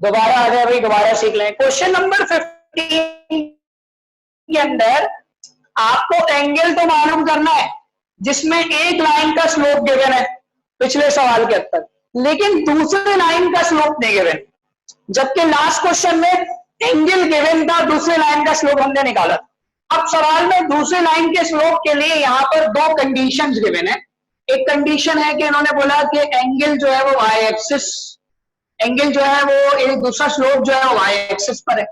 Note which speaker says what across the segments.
Speaker 1: दोबारा आ जाए भाई, दोबारा सीख लें। क्वेश्चन नंबर 15 के अंदर आपको एंगल तो मालूम करना है जिसमें एक लाइन का स्लोप गिवन है पिछले सवाल के अंदर, लेकिन दूसरे लाइन का स्लोप नहीं गिवन, जबकि लास्ट क्वेश्चन में एंगल गिवन था, दूसरे लाइन का स्लोप हमने निकाला। अब सवाल में दूसरे लाइन के स्लोप के लिए यहां पर दो कंडीशंस गिवन है। एक कंडीशन है कि इन्होंने बोला कि एंगल जो है वो वाई एक्सिस, एंगल जो है वो, दूसरा स्लोप जो है वो वाई एक्सिस पर है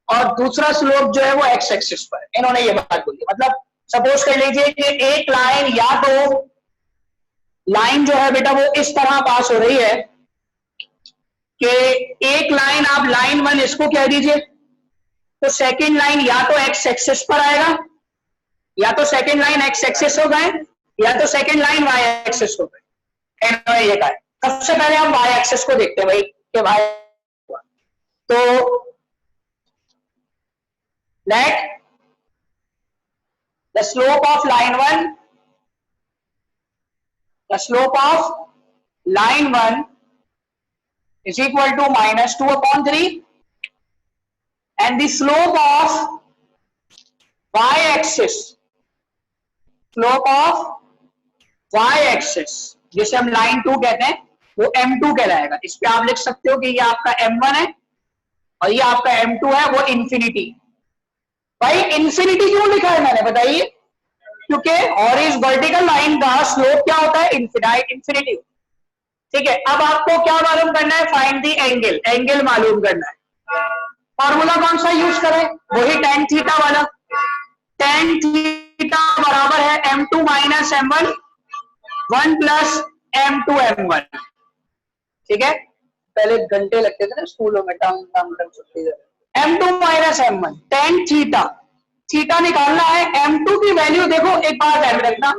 Speaker 1: और दूसरा स्लोप जो है वो एक्स एक्सिस पर है। इन्होंने ये बात बोली। मतलब सपोज कर लीजिए कि एक लाइन, या तो लाइन जो है बेटा वो इस तरह पास हो रही है कि एक लाइन, आप लाइन 1 इसको कह दीजिए, तो सेकेंड लाइन या तो एक्स एक्सिस पर आएगा, या तो सेकेंड लाइन एक्स एक्सिस हो गए, या तो सेकेंड लाइन वाई एक्सिस हो गए। इन्होंने ये कहा। सबसे पहले हम वाई एक्सिस को देखते हैं भाई कि वाई, तो let the slope of line 1, the slope of line 1 is equal to -2/3 and the slope of y axis, slope of y axis जिसे हम लाइन 2 कहते हैं वो m2 कहलाएगा। इस पे आप लिख सकते हो कि ये आपका m1 है और ये आपका m2 है, वो इंफिनिटी। भाई इंफिनिटी क्यों लिखा है मैंने, बताइए? क्योंकि हॉरिजॉन्टल लाइन का स्लोप क्या होता है, इंफिनिटी। ठीक है, अब आपको क्या मालूम करना है, फाइंड द एंगल, एंगल मालूम करना है। फॉर्मूला कौन सा यूज करें, वही tan थीटा वाला। tan थीटा बराबर है m2 minus m1, 1 plus m2 m1। ठीक है, पहले घंटे लगते थे ना स्कूलों में, m2 minus m1 tan theta, theta निकालना है। m2 की वैल्यू देखो, एक बात ध्यान रखना,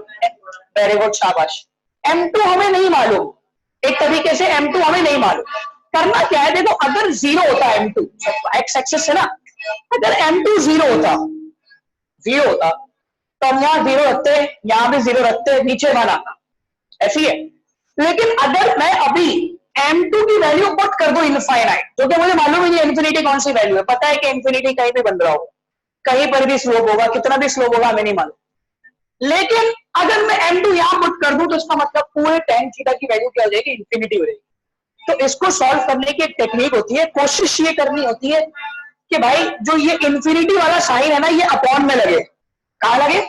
Speaker 1: वेरी गुड, शाबाश। m2 हमें नहीं मालूम, एक तरीके से m2 हमें नहीं मालूम। करना क्या है, देखो अगर 0 होता m2, एक्स एक्सिस है ना, अगर m2 0 होता तो हम यहाँ 0 रखते, यहाँ भी 0 रखते, नीचे 1 आता, ऐसी है। लेकिन अगर मैं अभी m2 की वैल्यू पुट कर दूं इनफाइनाइट, जो कि मुझे मालूम है इन्फिनिटी कौन सी वैल्यू है, पता है कि इन्फिनिटी कहीं भी बन रहा होगा, कहीं पर भी स्लोप होगा, कितना भी स्लोप होगा हमें नहीं मालूम। लेकिन अगर मैं m2 यहां पुट कर दूं तो इसका मतलब पूरे tan थीटा की वैल्यू क्या हो जाएगी, इन्फिनिटी हो जाएगी। तो इसको सॉल्व करने की एक टेक्निक होती है, कोशिश ये करनी होती है कि भाई जो ये इन्फिनिटी वाला साइन है ना, ये अपॉन में लगे। कहां लगे,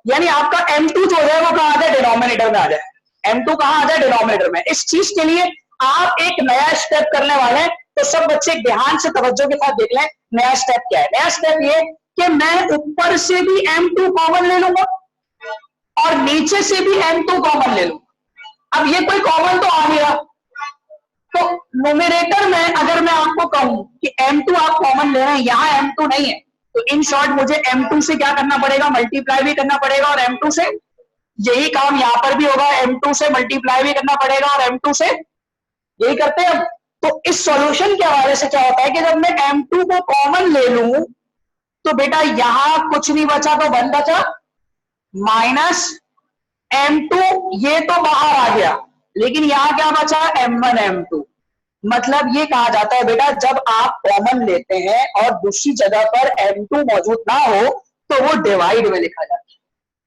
Speaker 1: यानी आपका m2 जो है वो कहां आ जाए, डिनोमिनेटर में आ जाए। m2 कहां आ जाए, डिनोमिनेटर में। इस चीज के लिए आप एक नया स्टेप करने वाले हैं, तो सब बच्चे ध्यान से तवज्जो के साथ देख लें। नया स्टेप क्या है, नया स्टेप ये कि मैं ऊपर से भी m2 कॉमन ले लूंगा और नीचे से भी m2 कॉमन ले लूंगा। अब ये कोई कॉमन तो आ गया, तो न्यूमरेटर में अगर मैं आपको कहूं कि m2 आप कॉमन ले रहे हैं, यहां m2 नहीं है, तो इन शॉर्ट मुझे m2 से क्या करना पड़ेगा, मल्टीप्लाई भी करना पड़ेगा, और m2 से यही काम यहां पर भी होगा, m2 से मल्टीप्लाई भी करना पड़ेगा और m2 से यही करते हैं। तो इस सॉल्यूशन के हवाले से क्या होता है कि जब मैं m2 को कॉमन ले लूं तो बेटा यहां कुछ नहीं बचा, तो 1 बचा, माइनस m2, ये तो बाहर आ गया, लेकिन यहां क्या बचा, m1 m2। मतलब ये कहा जाता है बेटा, जब आप कॉमन लेते हैं और दूसरी जगह पर m2 मौजूद ना हो तो वो डिवाइड में लिखा जाता है,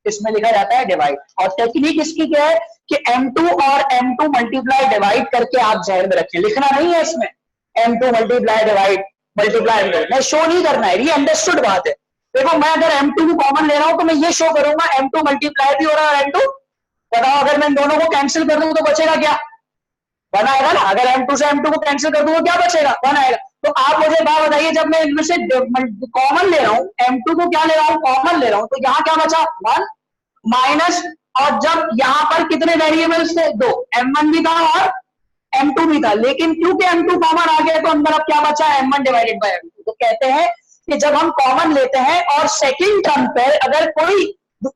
Speaker 1: इसमें लिखा जाता है डिवाइड। और टेक्निक इसकी क्या है कि m2 और m2 मल्टीप्लाई डिवाइड करके आप जहन में रखें, लिखना नहीं है इसमें m2 मल्टीप्लाई डिवाइड, मल्टीप्लाई नहीं शो नहीं करना है, ये अंडरस्टूड बात है। देखो मैं अगर m2 को कॉमन ले रहा हूं तो मैं ये शो करूंगा m2 मल्टीप्लाई भी हो रहा है और m2, बताओ अगर मैं दोनों को कैंसिल कर दूं तो बचेगा क्या, 1 आएगा ना। अगर m2 से m2 को कैंसिल कर दूं तो क्या बचेगा, 1 आएगा। तो आप मुझे बात बताइए, जब मैं इनमें से कॉमन ले रहा हूं, m2 को क्या ले रहा हूं, कॉमन ले रहा हूं, तो यहां क्या बचा, 1 माइनस, और जब यहां पर कितने वेरिएबल्स थे, 2, m1 भी था और m2 भी था, लेकिन क्योंकि m2 कॉमन आ गया तो अंदर अब क्या बचा, m1 डिवाइडेड बाय m2। तो कहते हैं कि जब हम कॉमन लेते हैं और सेकंड टर्म पर अगर कोई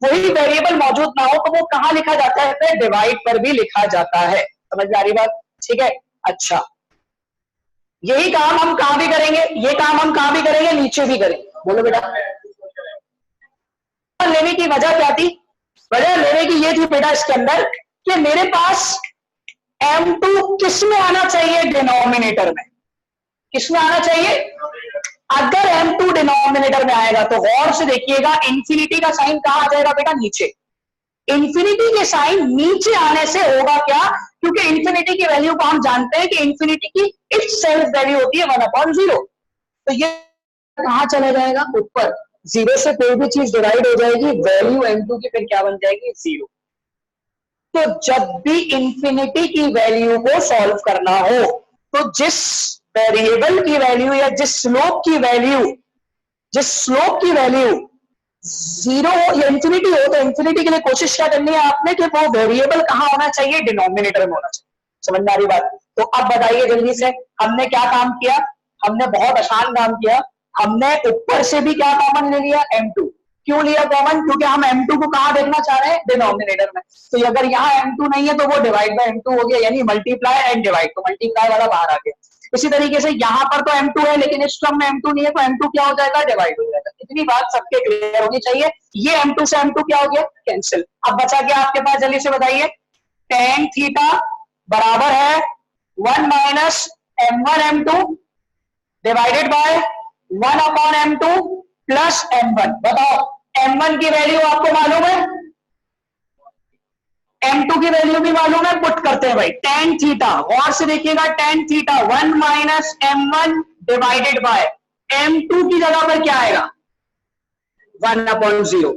Speaker 1: वही वेरिएबल मौजूद ना हो तो वो कहां लिखा जाता है, डिवाइड पर भी लिखा जाता है। समझ में आ रही बात, ठीक है। अच्छा, यही काम हम कहां भी करेंगे, ये काम हम कहां भी करेंगे, नीचे भी करेंगे। बोलो बेटा, लेने की वजह क्या थी, वजह लेने की ये थी बेटा इसके अंदर कि मेरे पास m2 किस में आना चाहिए, डिनोमिनेटर में। किसमें आना चाहिए? अगर M2 डिनोमिनेटर में आएगा तो गौर से देखिएगा, इंफिनिटी का साइन कहां आ जाएगा बेटा? नीचे। इंफिनिटी के साइन नीचे आने से होगा क्या? क्योंकि इंफिनिटी की वैल्यू को हम जानते हैं कि इंफिनिटी की इट सेल्फ वैल्यू होती है 1/0। तो ये कहां चला जाएगा? ऊपर। जीरो से कोई भी चीज डिवाइड हो जाएगी, वैल्यू M2 की फिर क्या बन जाएगी? 0। तो जब भी इंफिनिटी की वैल्यू को सॉल्व करना हो तो जिस वेरिएबल की वैल्यू या जिस स्लोप की वैल्यू 0 हो या इंफिनिटी हो, तो इंफिनिटी के लिए कोशिश क्या करनी है आपने कि वो वेरिएबल कहां होना चाहिए? डिनोमिनेटर में होना चाहिए। समझ में आ रही बात? तो अब बताइए जल्दी से, हमने क्या काम किया? हमने बहुत आसान काम किया। हमने ऊपर से भी क्या कॉमन ले लिया? M2। क्यों लिया कॉमन? क्योंकि हम M2 को कहां देखना चाह रहे हैं? डिनोमिनेटर में। तो अगर यहाँ M2 नहीं है तो वो डिवाइड बाय M2 हो गया, यानी मल्टीप्लाई एंड डिवाइड, तो मल्टीप्लाई वाला बाहर आ गया। इसी तरीके से यहां पर तो M2 है लेकिन इस टर्म में M2 नहीं है, तो M2 क्या हो जाएगा? डिवाइड हो जाएगा। इतनी बात सबके क्लियर होनी चाहिए। ये M2 से M2 क्या हो गया? कैंसिल। अब बचा क्या आपके पास? जल्दी से बताइए। tan थीटा बराबर है 1 minus M1 M2 divided by 1/M2 plus M1। बताओ M1 की वैल्यू आपको मालूम है, M2 की वैल्यू भी मालूम है, पुट करते हैं भाई। tan थीटा, गौर से देखिएगा, tan theta 1 minus M1 divided by M2 की जगह पर क्या आएगा? 1/0।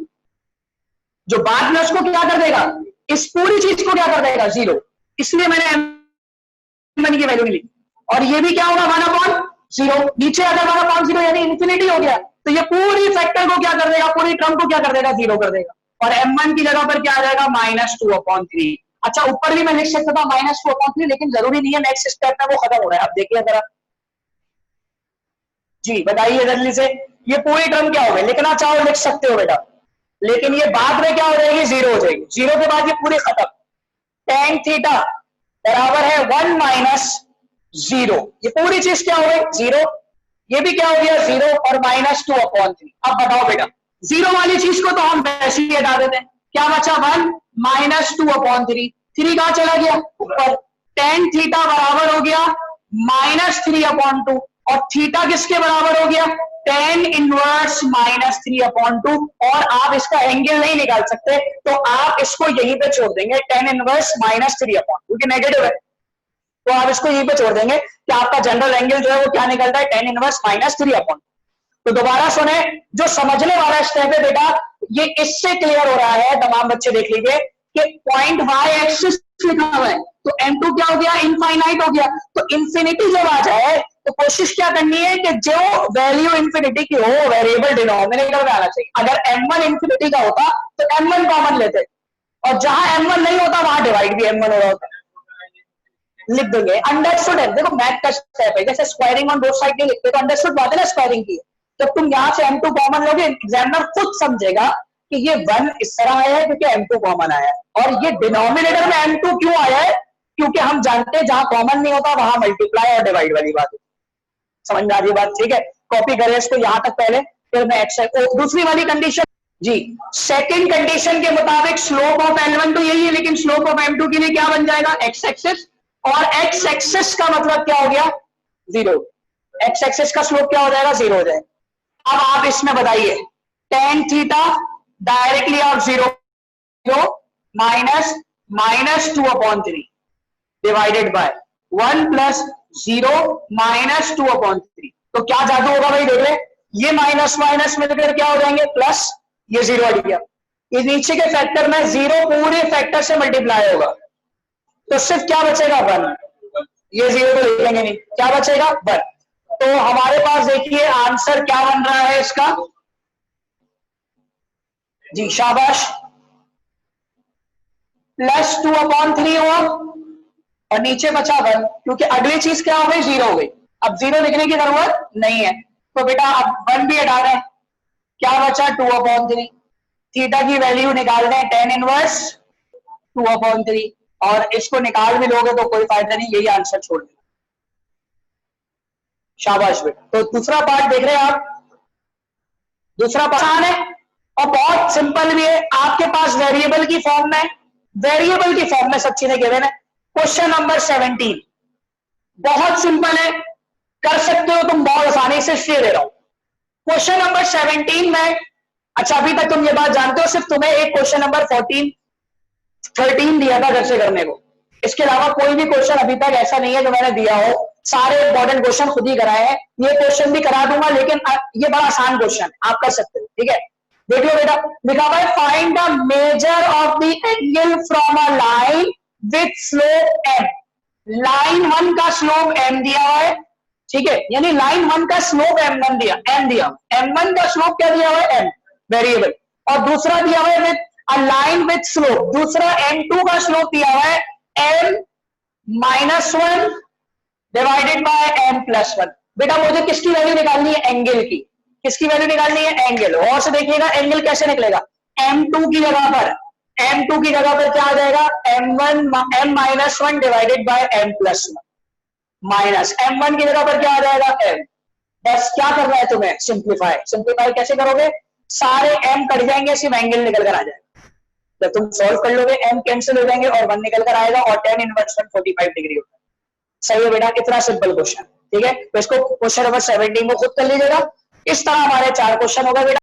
Speaker 1: जो बाद में उसको क्या कर देगा? इस पूरी चीज को क्या कर देगा? 0। इसलिए मैंने M1 की वैल्यू नहीं ली। और ये भी क्या होगा? 1/0। नीचे अगर 1/0 यानी इंफिनिटी हो गया, तो ये पूरी फैक्टर को क्या कर देगा? पूरी टर्म को क्या कर देगा? 0 कर देगा। और M1 की जगह पर क्या आ जाएगा? -2/3। अच्छा, ऊपर भी मैं लिख सकता था -2/3, लेकिन जरूरी नहीं है, नेक्स्ट स्टेप में वो खत्म हो रहा है। अब देखिए जरा जी, बताइए जल्दी से। ये पूरी टर्म क्या हो गई? लिखना चाहो लिख सकते हो बेटा, लेकिन ये बाद में क्या हो जाएगी? 0 हो जाएगी। 0 के बाद ये पूरी खत्म। tan थीटा बराबर है 1 माइनस 0। ये पूरी चीज क्या हो गई? 0। ये भी क्या हो गया? 0 और -2/3। अब बताओ बेटा, 0 वाली चीज को तो हम वैसे ही हटा देते हैं। क्या बचा? 1 -2/3। 3 कहां चला गया? ऊपर। tan थीटा बराबर हो गया -3/2। और थीटा किसके बराबर हो गया? tan inverse -3/2। और आप इसका एंगल नहीं निकाल सकते, तो आप इसको यहीं पे छोड़ देंगे, tan इनवर्स -3/2, क्योंकि नेगेटिव है, तो आप इसको यहीं पे छोड़ देंगे कि आपका जनरल एंगल जो है वो क्या निकलता है? tan inverse -3/2। तो दोबारा सुने, जो समझने वाला स्टेप है बेटा, ये इससे क्लियर हो रहा है, तमाम बच्चे देख लीजिए कि पॉइंट y एक्सिस लिखा हुआ है, तो M2 क्या हो गया? इनफाइनाइट हो गया। तो इंफिनिटी जब आ जाए तो कोशिश क्या करनी है कि जो वैल्यू इंफिनिटी की हो वेरिएबल डिनोमिनेटर में आना चाहिए। अगर M1 इंफिनिटी का होता तो M1 कॉमन लेते, और जहां M1 नहीं होता वहां डिवाइड भी M1 हो रहा होता। लिख देंगे अंडरस्टूड है। देखो मैथ का स्टेप है, जैसे स्क्वायरिंग ऑन बोथ साइड नहीं लिखते, तो अंडरस्टूड बात है ना स्क्वायरिंग की। जब तुम यहां से M2 कॉमन लोगे, एग्जामिनर खुद समझेगा कि ये 1 इस तरह आया है क्योंकि M2 कॉमन आया है, और ये डिनोमिनेटर में M2 क्यों आया है? क्योंकि हम जानते हैं जहां कॉमन नहीं होता वहां मल्टीप्लाई और डिवाइड वाली बात है। समझ में आ रही बात? ठीक है, कॉपी करें इसको यहां तक पहले, फिर मैं दूसरी वाली कंडीशन जी, सेकंड कंडीशन के मुताबिक स्लोप ऑफ L1 तो यही है, लेकिन स्लोप ऑफ M2 के लिए क्या बन जाएगा? X axis. और एक्स एक्सिस का मतलब क्या हो गया? 0। एक्स एक्सिस का स्लोप क्या हो जाएगा? 0 हो जाएगा। अब आप इसमें बताइए, tan थीटा डायरेक्टली आप 0 माइनस -2/3 डिवाइडेड बाय 1 प्लस 0 -2/3। तो क्या जादू होगा भाई? देख ले, ये माइनस माइनस मिलकर क्या हो जाएंगे? प्लस। ये 0 हट गया। ये नीचे के फैक्टर में 0 पूरे फैक्टर से मल्टीप्लाई होगा, तो सिर्फ क्या बचेगा? 1। ये 0 तो लिखेंगे नहीं, क्या बचेगा? 1। तो हमारे पास देखिए आंसर क्या बन रहा है इसका जी, शाबाश, +2/3 हुआ, और नीचे बचा 1, क्योंकि अगली चीज क्या हो गई? 0 हो गई। अब 0 लिखने की जरूरत नहीं है, तो बेटा अब 1 भी हटा रहे हैं, क्या बचा? 2/3। थीटा की वैल्यू निकाल दें, tan इनवर्स 2/3, और इसको निकाल भी लोगे तो कोई फायदा नहीं, यही आंसर छोड़ देना। शाबाश बेटा। तो दूसरा पार्ट देख रहे हैं आप, दूसरा आसान है और बहुत सिंपल भी है। आपके पास वेरिएबल की फॉर्म में सब चीजें गिवन है। क्वेश्चन नंबर 17 बहुत सिंपल है, कर सकते हो तुम बहुत आसानी से, इसलिए दे रहा हूं। क्वेश्चन नंबर 17 में, अच्छा अभी तक तुम ये बात जानते हो, सिर्फ तुम्हें एक क्वेश्चन नंबर 13 दिया था घर से करने को, इसके अलावा कोई भी क्वेश्चन अभी तक ऐसा नहीं है जो मैंने दिया हो, सारे इंपॉर्टेंट क्वेश्चन खुद ही कराए हैं। ये क्वेश्चन भी करा दूंगा, लेकिन ये बड़ा आसान क्वेश्चन आप कर सकते हो, ठीक है। देख लो बेटा, लिखा हुआ है find the measure of the angle from a line with slope m। Line 1 का स्लोप m दिया हुआ है, ठीक है, यानी लाइन 1 का स्लोप m1 दिया, m1 का स्लोप क्या दिया हुआ है, m वेरिएबल, और दूसरा दिया हुआ है with a line with slope, दूसरा m2 का स्लोप दिया हुआ है m-1 डिवाइडेड बाय m+1। बेटा मुझे किसकी वैल्यू निकालनी है, एंगल की, किसकी वैल्यू निकालनी है, एंगल। और से देखिएगा एंगल कैसे निकलेगा, m2 की जगह पर, m2 की जगह पर क्या आ जाएगा, m-1 divided by m+1, minus m1 की जगह पर क्या आ जाएगा, m। बस क्या करना है तुम्हें, सिंप्लीफाई। सिंप्लीफाई कैसे करोगे, सारे m कट जाएंगे, सिर्फ एंगल निकल कर आ जाएगा। तो तुम सॉल्व कर लोगे, m कैंसिल हो जाएंगे और 1 निकल कर आएगा, और tan इनवर्स 145 डिग्री होता है। सही है बेटा, इतना सिंपल क्वेश्चन, ठीक है। तो इसको क्वेश्चन नंबर 17 को खुद कर लीजिएगा। इस तरह हमारे 4 क्वेश्चन हो गए बेटा।